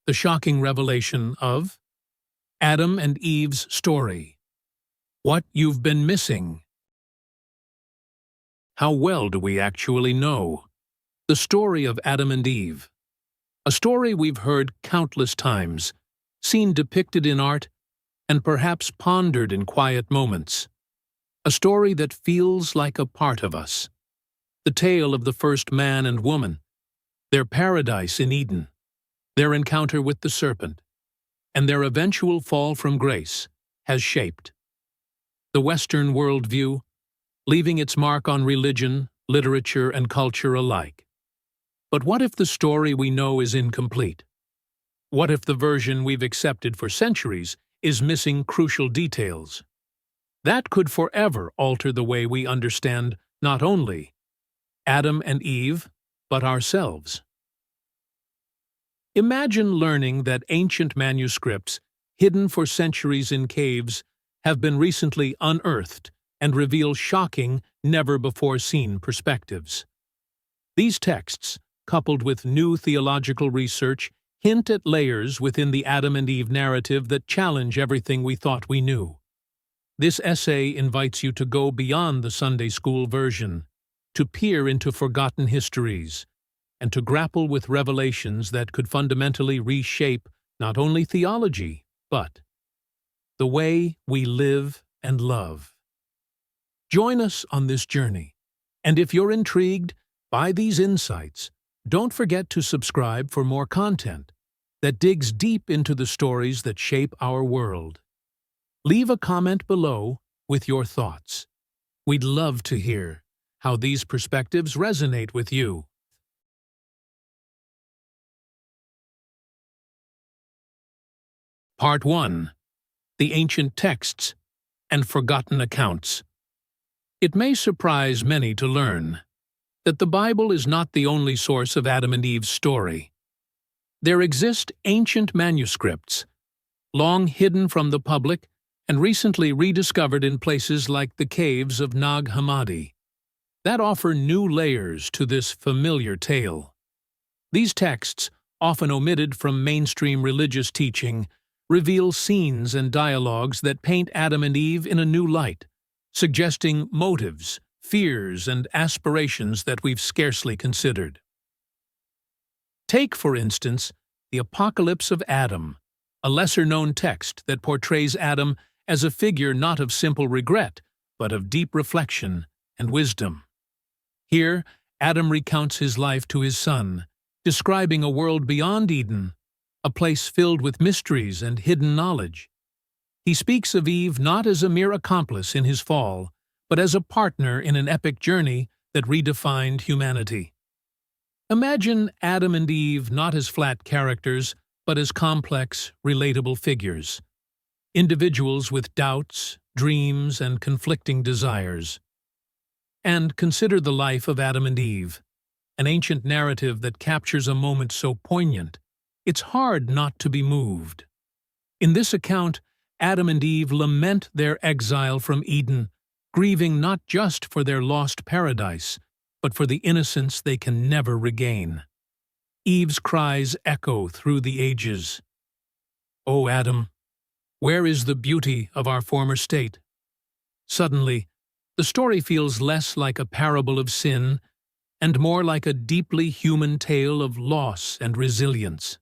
the shocking revelation of Adam and Eve's story. What you've been missing. How well do we actually know the story of Adam and Eve? A story we've heard countless times, seen depicted in art, and perhaps pondered in quiet moments. A story that feels like a part of us. The tale of the first man and woman, their paradise in Eden, their encounter with the serpent, and their eventual fall from grace has shaped the Western worldview, leaving its mark on religion, literature, and culture alike. But what if the story we know is incomplete? What if the version we've accepted for centuries is missing crucial details? That could forever alter the way we understand not only Adam and Eve, but ourselves. Imagine learning that ancient manuscripts, hidden for centuries in caves, have been recently unearthed and reveal shocking, never-before-seen perspectives. These texts, coupled with new theological research, hint at layers within the Adam and Eve narrative that challenge everything we thought we knew. This essay invites you to go beyond the Sunday school version, to peer into forgotten histories, and to grapple with revelations that could fundamentally reshape not only theology, but the way we live and love. Join us on this journey, and if you're intrigued by these insights, don't forget to subscribe for more content that digs deep into the stories that shape our world. Leave a comment below with your thoughts. We'd love to hear how these perspectives resonate with you. Part 1. The Ancient Texts and Forgotten Accounts. It may surprise many to learn that the Bible is not the only source of Adam and Eve's story. There exist ancient manuscripts, long hidden from the public and recently rediscovered in places like the caves of Nag Hammadi, that offer new layers to this familiar tale. These texts, often omitted from mainstream religious teaching, reveal scenes and dialogues that paint Adam and Eve in a new light, suggesting motives, fears, and aspirations that we've scarcely considered. Take, for instance, the Apocalypse of Adam, a lesser-known text that portrays Adam as a figure not of simple regret, but of deep reflection and wisdom. Here, Adam recounts his life to his son, describing a world beyond Eden, a place filled with mysteries and hidden knowledge. He speaks of Eve not as a mere accomplice in his fall, but as a partner in an epic journey that redefined humanity. Imagine Adam and Eve not as flat characters, but as complex, relatable figures. Individuals with doubts, dreams, and conflicting desires. And consider the life of Adam and Eve, an ancient narrative that captures a moment so poignant, it's hard not to be moved. In this account, Adam and Eve lament their exile from Eden, grieving not just for their lost paradise, but for the innocence they can never regain. Eve's cries echo through the ages. "O Adam, where is the beauty of our former state?" Suddenly, the story feels less like a parable of sin and more like a deeply human tale of loss and resilience.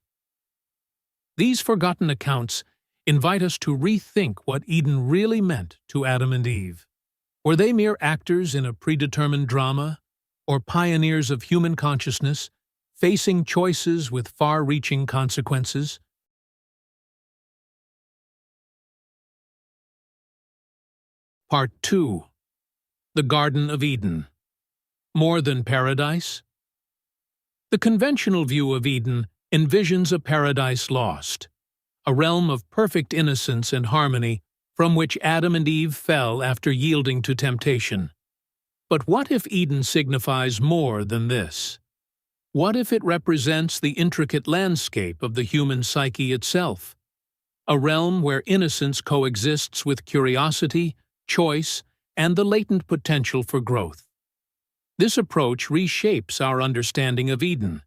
These forgotten accounts invite us to rethink what Eden really meant to Adam and Eve. Were they mere actors in a predetermined drama, or pioneers of human consciousness, facing choices with far-reaching consequences? Part 2. The Garden of Eden. More than paradise? The conventional view of Eden envisions a paradise lost, a realm of perfect innocence and harmony from which Adam and Eve fell after yielding to temptation. But what if Eden signifies more than this? What if it represents the intricate landscape of the human psyche itself? A realm where innocence coexists with curiosity, choice, and the latent potential for growth. This approach reshapes our understanding of Eden,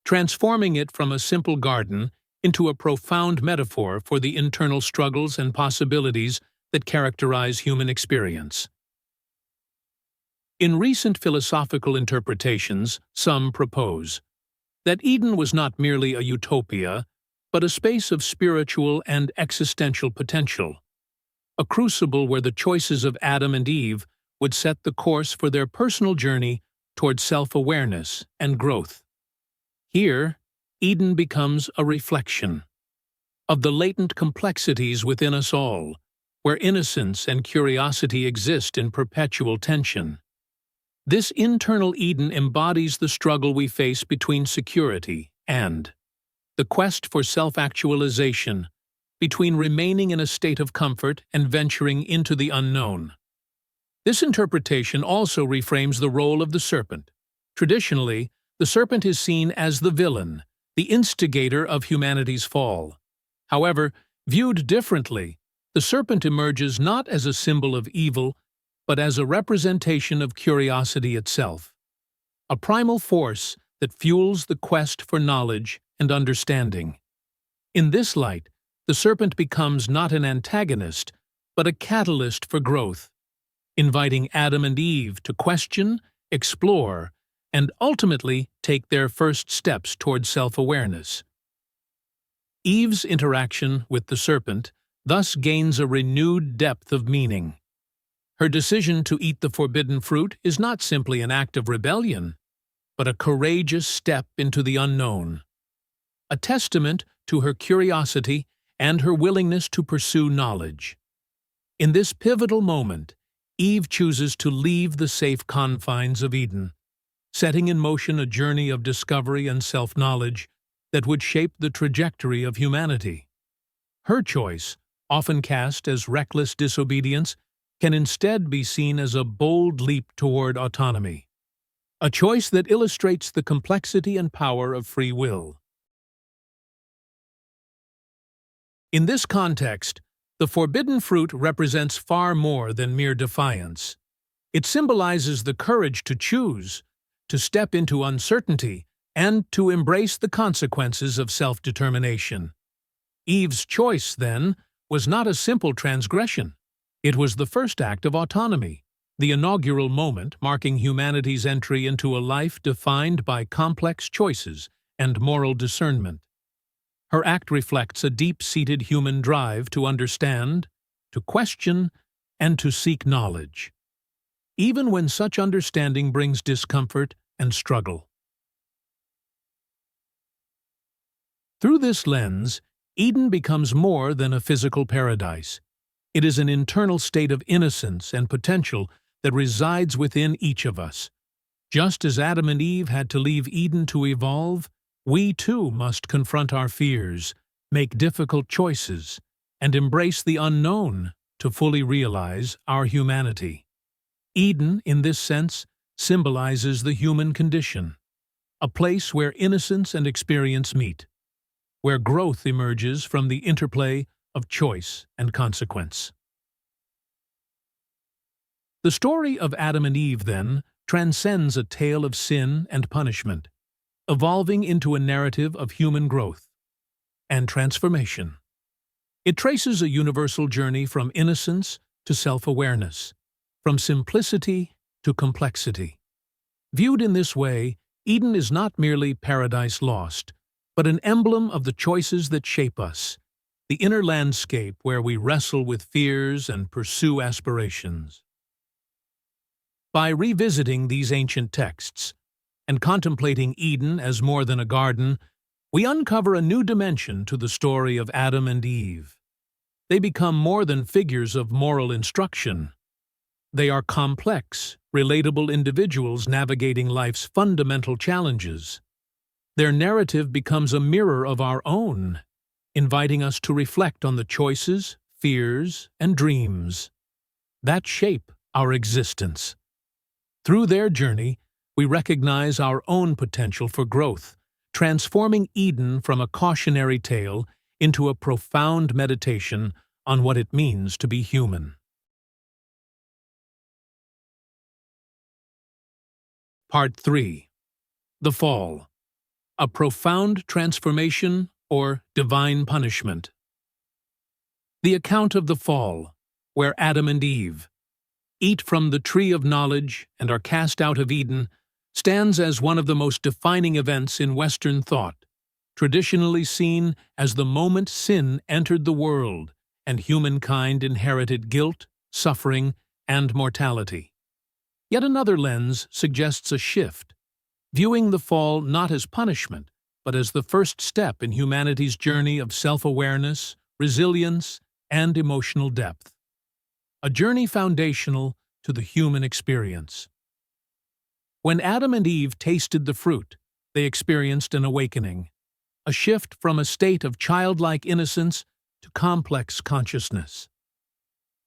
transforming it from a simple garden into a profound metaphor for the internal struggles and possibilities that characterize human experience. In recent philosophical interpretations, some propose that Eden was not merely a utopia, but a space of spiritual and existential potential, a crucible where the choices of Adam and Eve would set the course for their personal journey toward self-awareness and growth. Here, Eden becomes a reflection of the latent complexities within us all, where innocence and curiosity exist in perpetual tension. This internal Eden embodies the struggle we face between security and the quest for self-actualization, between remaining in a state of comfort and venturing into the unknown. This interpretation also reframes the role of the serpent. Traditionally, the serpent is seen as the villain, the instigator of humanity's fall. However, viewed differently, the serpent emerges not as a symbol of evil, but as a representation of curiosity itself, a primal force that fuels the quest for knowledge and understanding. In this light, the serpent becomes not an antagonist, but a catalyst for growth, inviting Adam and Eve to question, explore, and ultimately take their first steps toward self-awareness. Eve's interaction with the serpent thus gains a renewed depth of meaning. Her decision to eat the forbidden fruit is not simply an act of rebellion, but a courageous step into the unknown, a testament to her curiosity and her willingness to pursue knowledge. In this pivotal moment, Eve chooses to leave the safe confines of Eden, setting in motion a journey of discovery and self-knowledge that would shape the trajectory of humanity. Her choice, often cast as reckless disobedience, can instead be seen as a bold leap toward autonomy, a choice that illustrates the complexity and power of free will. In this context, the forbidden fruit represents far more than mere defiance. It symbolizes the courage to choose, to step into uncertainty, and to embrace the consequences of self-determination. Eve's choice, then, was not a simple transgression. It was the first act of autonomy, the inaugural moment marking humanity's entry into a life defined by complex choices and moral discernment. Her act reflects a deep-seated human drive to understand, to question, and to seek knowledge, even when such understanding brings discomfort and struggle. Through this lens, Eden becomes more than a physical paradise. It is an internal state of innocence and potential that resides within each of us. Just as Adam and Eve had to leave Eden to evolve, we too must confront our fears, make difficult choices, and embrace the unknown to fully realize our humanity. Eden, in this sense, symbolizes the human condition, a place where innocence and experience meet, where growth emerges from the interplay of choice and consequence. The story of Adam and Eve, then, transcends a tale of sin and punishment, evolving into a narrative of human growth and transformation. It traces a universal journey from innocence to self-awareness, from simplicity to complexity. Viewed in this way, Eden is not merely paradise lost, but an emblem of the choices that shape us, the inner landscape where we wrestle with fears and pursue aspirations. By revisiting these ancient texts and contemplating Eden as more than a garden, we uncover a new dimension to the story of Adam and Eve. They become more than figures of moral instruction. They are complex, relatable individuals navigating life's fundamental challenges. Their narrative becomes a mirror of our own, inviting us to reflect on the choices, fears, and dreams that shape our existence. Through their journey, we recognize our own potential for growth, transforming Eden from a cautionary tale into a profound meditation on what it means to be human. Part 3. The Fall. A profound transformation or divine punishment. The account of the fall, where Adam and Eve eat from the tree of knowledge and are cast out of Eden, stands as one of the most defining events in Western thought, traditionally seen as the moment sin entered the world and humankind inherited guilt, suffering, and mortality. Yet another lens suggests a shift, viewing the fall not as punishment, but as the first step in humanity's journey of self-awareness, resilience, and emotional depth. A journey foundational to the human experience. When Adam and Eve tasted the fruit, they experienced an awakening, a shift from a state of childlike innocence to complex consciousness.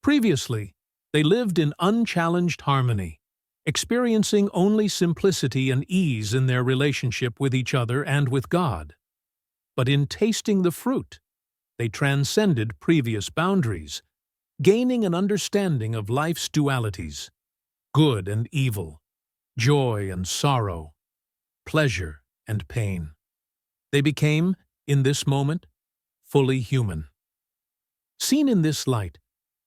Previously, they lived in unchallenged harmony, experiencing only simplicity and ease in their relationship with each other and with God. But in tasting the fruit, they transcended previous boundaries, gaining an understanding of life's dualities, good and evil, joy and sorrow, pleasure and pain. They became, in this moment, fully human. Seen in this light,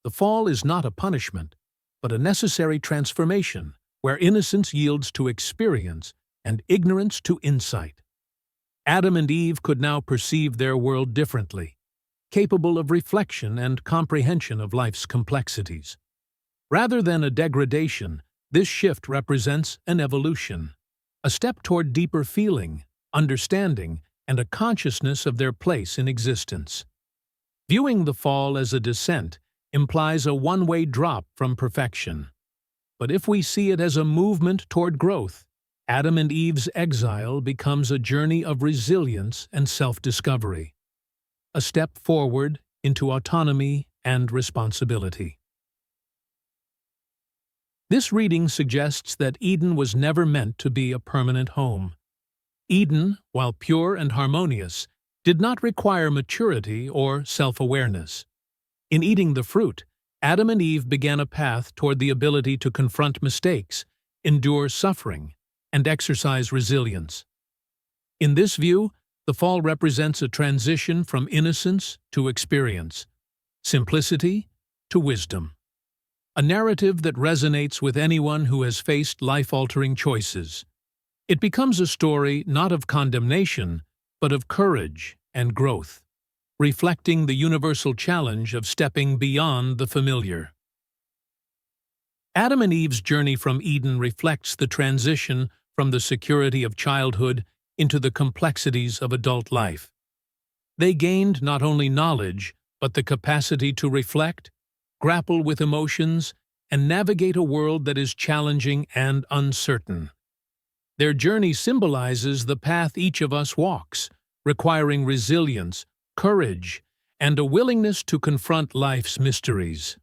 the fall is not a punishment, but a necessary transformation where innocence yields to experience and ignorance to insight. Adam and Eve could now perceive their world differently, capable of reflection and comprehension of life's complexities. Rather than a degradation, this shift represents an evolution, a step toward deeper feeling, understanding, and a consciousness of their place in existence. Viewing the fall as a descent implies a one-way drop from perfection. But if we see it as a movement toward growth, Adam and Eve's exile becomes a journey of resilience and self-discovery, a step forward into autonomy and responsibility. This reading suggests that Eden was never meant to be a permanent home. Eden, while pure and harmonious, did not require maturity or self-awareness. In eating the fruit, Adam and Eve began a path toward the ability to confront mistakes, endure suffering, and exercise resilience. In this view, the fall represents a transition from innocence to experience, simplicity to wisdom. A narrative that resonates with anyone who has faced life-altering choices. It becomes a story not of condemnation, but of courage and growth, reflecting the universal challenge of stepping beyond the familiar. Adam and Eve's journey from Eden reflects the transition from the security of childhood into the complexities of adult life. They gained not only knowledge, but the capacity to reflect, grapple with emotions, and navigate a world that is challenging and uncertain. Their journey symbolizes the path each of us walks, requiring resilience, courage, and a willingness to confront life's mysteries.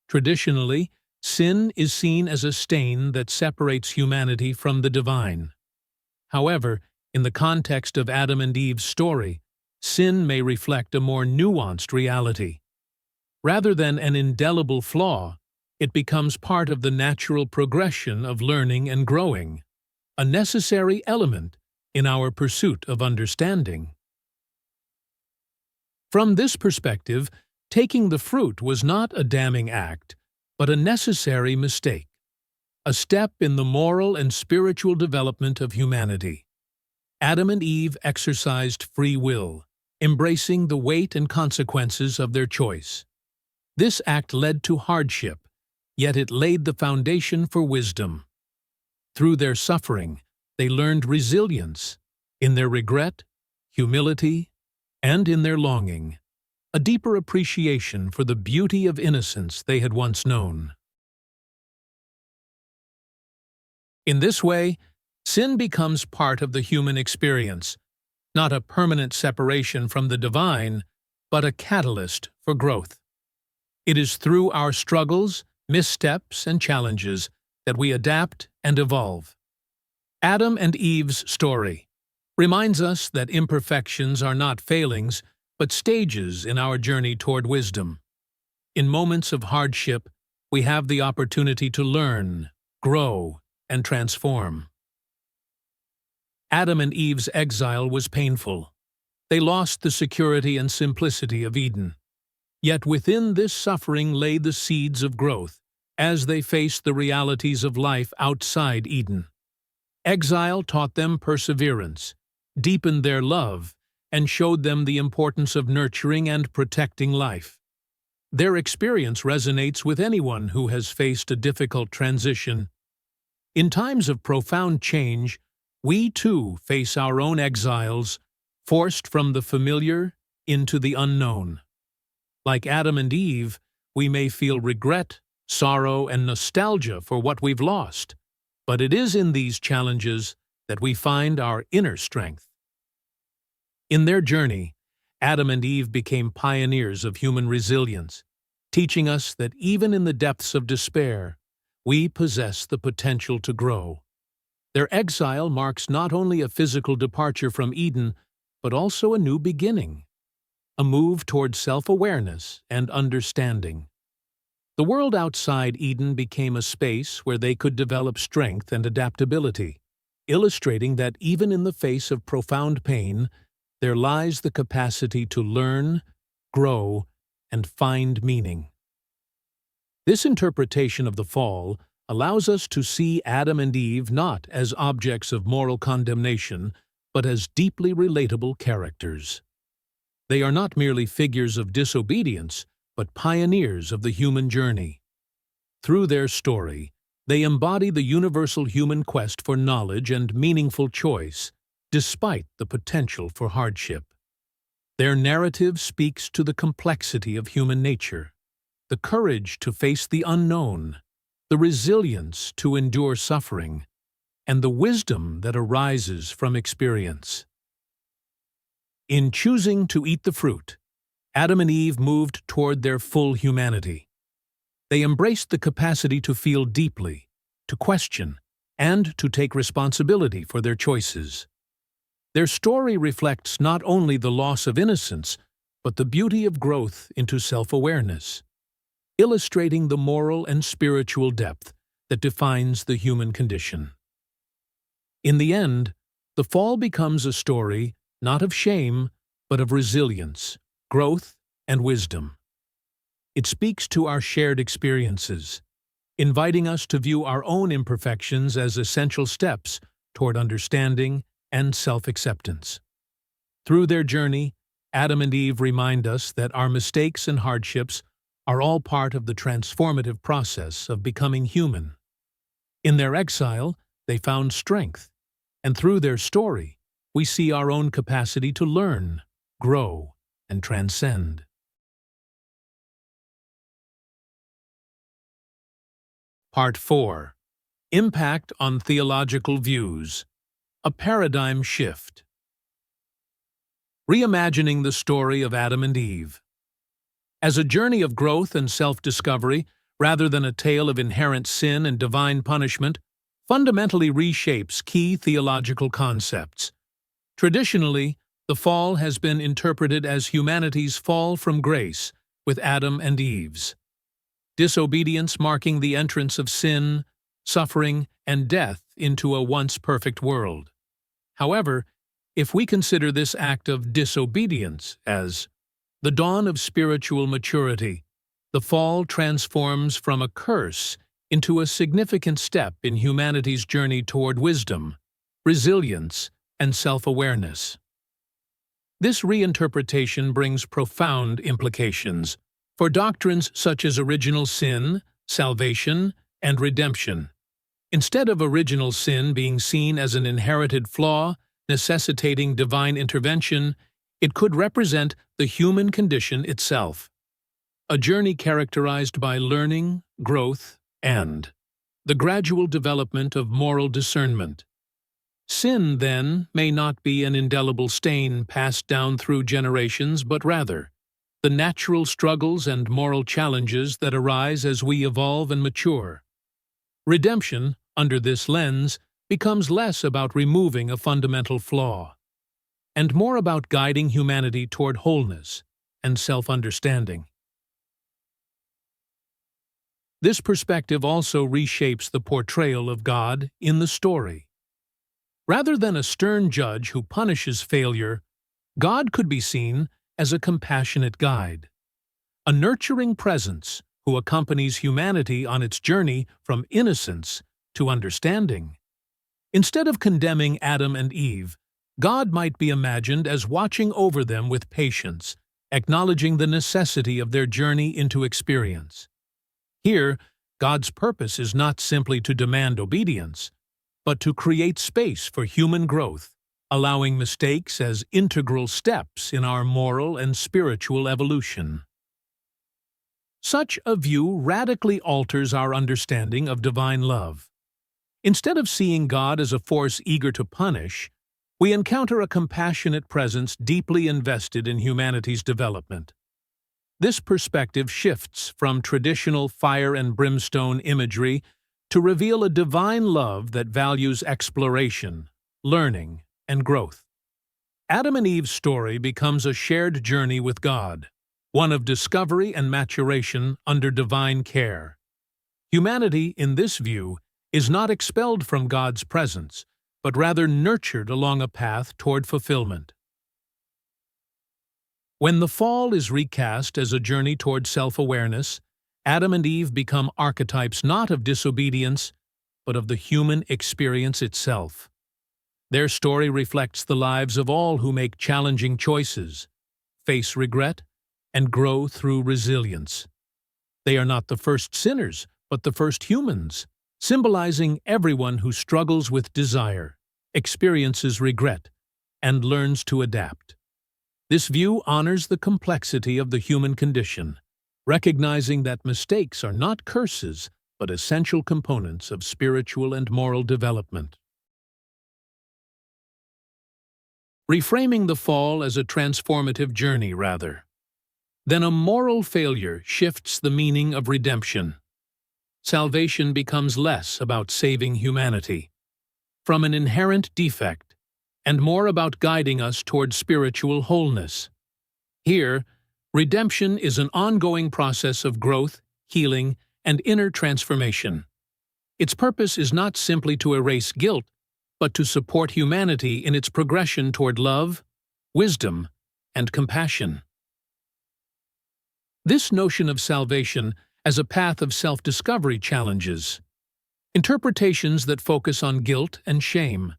Traditionally, sin is seen as a stain that separates humanity from the divine. However, in the context of Adam and Eve's story, sin may reflect a more nuanced reality. Rather than an indelible flaw, it becomes part of the natural progression of learning and growing, a necessary element in our pursuit of understanding. From this perspective, taking the fruit was not a damning act, but a necessary mistake, a step in the moral and spiritual development of humanity. Adam and Eve exercised free will, embracing the weight and consequences of their choice. This act led to hardship, yet it laid the foundation for wisdom. Through their suffering, they learned resilience, in their regret, humility, and in their longing, a deeper appreciation for the beauty of innocence they had once known. In this way, sin becomes part of the human experience, not a permanent separation from the divine, but a catalyst for growth. It is through our struggles, missteps, and challenges that we adapt and evolve. Adam and Eve's story reminds us that imperfections are not failings, but stages in our journey toward wisdom. In moments of hardship, we have the opportunity to learn, grow, and transform. Adam and Eve's exile was painful. They lost the security and simplicity of Eden. Yet within this suffering lay the seeds of growth, as they faced the realities of life outside Eden. Exile taught them perseverance, deepened their love, and showed them the importance of nurturing and protecting life. Their experience resonates with anyone who has faced a difficult transition. In times of profound change, we too face our own exiles, forced from the familiar into the unknown. Like Adam and Eve, we may feel regret, sorrow, and nostalgia for what we've lost, but it is in these challenges that we find our inner strength. In their journey, Adam and Eve became pioneers of human resilience, teaching us that even in the depths of despair, we possess the potential to grow. Their exile marks not only a physical departure from Eden, but also a new beginning, a move toward self-awareness and understanding. The world outside Eden became a space where they could develop strength and adaptability, illustrating that even in the face of profound pain, there lies the capacity to learn, grow, and find meaning. This interpretation of the fall allows us to see Adam and Eve not as objects of moral condemnation, but as deeply relatable characters. They are not merely figures of disobedience, but pioneers of the human journey. Through their story, they embody the universal human quest for knowledge and meaningful choice, despite the potential for hardship. Their narrative speaks to the complexity of human nature, the courage to face the unknown, the resilience to endure suffering, and the wisdom that arises from experience. In choosing to eat the fruit, Adam and Eve moved toward their full humanity. They embraced the capacity to feel deeply, to question, and to take responsibility for their choices. Their story reflects not only the loss of innocence, but the beauty of growth into self-awareness, illustrating the moral and spiritual depth that defines the human condition. In the end, the fall becomes a story not of shame, but of resilience, growth, and wisdom. It speaks to our shared experiences, inviting us to view our own imperfections as essential steps toward understanding and self-acceptance. Through their journey, Adam and Eve remind us that our mistakes and hardships are all part of the transformative process of becoming human. In their exile, they found strength, and through their story, we see our own capacity to learn, grow, and transcend. Part 4. Impact on Theological Views. A Paradigm Shift. Reimagining the story of Adam and Eve. As a journey of growth and self-discovery, rather than a tale of inherent sin and divine punishment, fundamentally reshapes key theological concepts. Traditionally, the fall has been interpreted as humanity's fall from grace, with Adam and Eve's disobedience marking the entrance of sin, suffering, and death into a once perfect world. However, if we consider this act of disobedience as the dawn of spiritual maturity, the fall transforms from a curse into a significant step in humanity's journey toward wisdom, resilience, and self-awareness. This reinterpretation brings profound implications for doctrines such as original sin, salvation, and redemption. Instead of original sin being seen as an inherited flaw necessitating divine intervention, it could represent the human condition itself, a journey characterized by learning, growth, and the gradual development of moral discernment. Sin, then, may not be an indelible stain passed down through generations, but rather the natural struggles and moral challenges that arise as we evolve and mature. Redemption, under this lens, becomes less about removing a fundamental flaw, and more about guiding humanity toward wholeness and self-understanding. This perspective also reshapes the portrayal of God in the story. Rather than a stern judge who punishes failure, God could be seen as a compassionate guide, a nurturing presence who accompanies humanity on its journey from innocence to understanding. Instead of condemning Adam and Eve, God might be imagined as watching over them with patience, acknowledging the necessity of their journey into experience. Here, God's purpose is not simply to demand obedience, but to create space for human growth, allowing mistakes as integral steps in our moral and spiritual evolution. Such a view radically alters our understanding of divine love. Instead of seeing God as a force eager to punish, we encounter a compassionate presence deeply invested in humanity's development. This perspective shifts from traditional fire and brimstone imagery to reveal a divine love that values exploration, learning, and growth. Adam and Eve's story becomes a shared journey with God, one of discovery and maturation under divine care. Humanity, in this view, is not expelled from God's presence, but rather nurtured along a path toward fulfillment. When the fall is recast as a journey toward self-awareness, Adam and Eve become archetypes not of disobedience, but of the human experience itself. Their story reflects the lives of all who make challenging choices, face regret, and grow through resilience. They are not the first sinners, but the first humans, symbolizing everyone who struggles with desire, experiences regret, and learns to adapt. This view honors the complexity of the human condition, recognizing that mistakes are not curses, but essential components of spiritual and moral development. Reframing the fall as a transformative journey, rather. Then a moral failure shifts the meaning of redemption. Salvation becomes less about saving humanity from an inherent defect and more about guiding us toward spiritual wholeness. Here, redemption is an ongoing process of growth, healing, and inner transformation. Its purpose is not simply to erase guilt, but to support humanity in its progression toward love, wisdom, and compassion. This notion of salvation as a path of self-discovery challenges interpretations that focus on guilt and shame.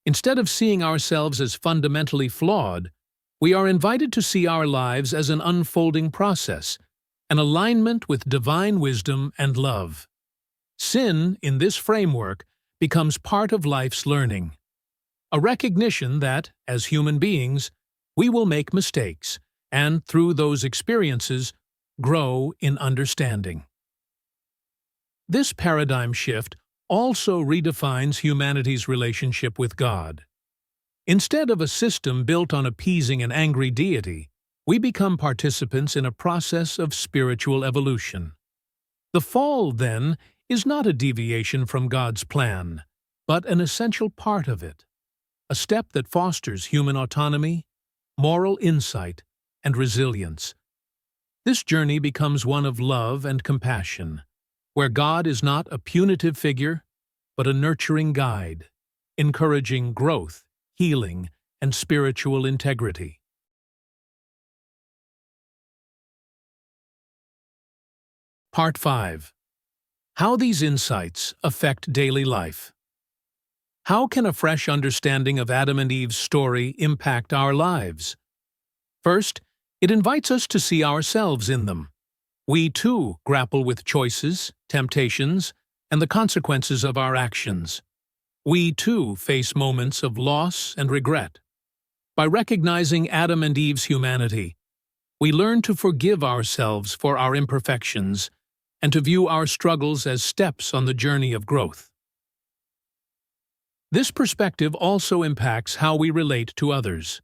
Instead of seeing ourselves as fundamentally flawed, we are invited to see our lives as an unfolding process, an alignment with divine wisdom and love. Sin, in this framework, becomes part of life's learning, a recognition that, as human beings, we will make mistakes, and through those experiences, grow in understanding. This paradigm shift also redefines humanity's relationship with God. Instead of a system built on appeasing an angry deity, we become participants in a process of spiritual evolution. The fall, then, is not a deviation from God's plan, but an essential part of it, a step that fosters human autonomy, moral insight, and resilience. This journey becomes one of love and compassion, where God is not a punitive figure, but a nurturing guide, encouraging growth, healing, and spiritual integrity. Part 5. How these insights affect daily life. How can a fresh understanding of Adam and Eve's story impact our lives? First, it invites us to see ourselves in them. We, too, grapple with choices, temptations, and the consequences of our actions. We, too, face moments of loss and regret. By recognizing Adam and Eve's humanity, we learn to forgive ourselves for our imperfections and to view our struggles as steps on the journey of growth. This perspective also impacts how we relate to others.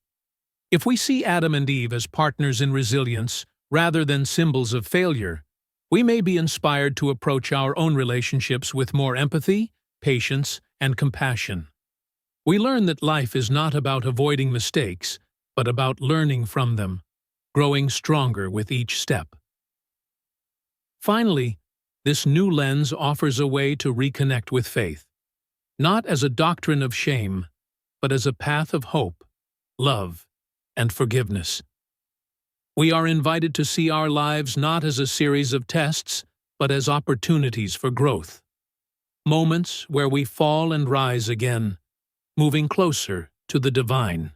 If we see Adam and Eve as partners in resilience rather than symbols of failure, we may be inspired to approach our own relationships with more empathy, patience, and compassion. We learn that life is not about avoiding mistakes, but about learning from them, growing stronger with each step. Finally, this new lens offers a way to reconnect with faith, not as a doctrine of shame, but as a path of hope, love, and forgiveness. We are invited to see our lives not as a series of tests, but as opportunities for growth. Moments where we fall and rise again, moving closer to the divine.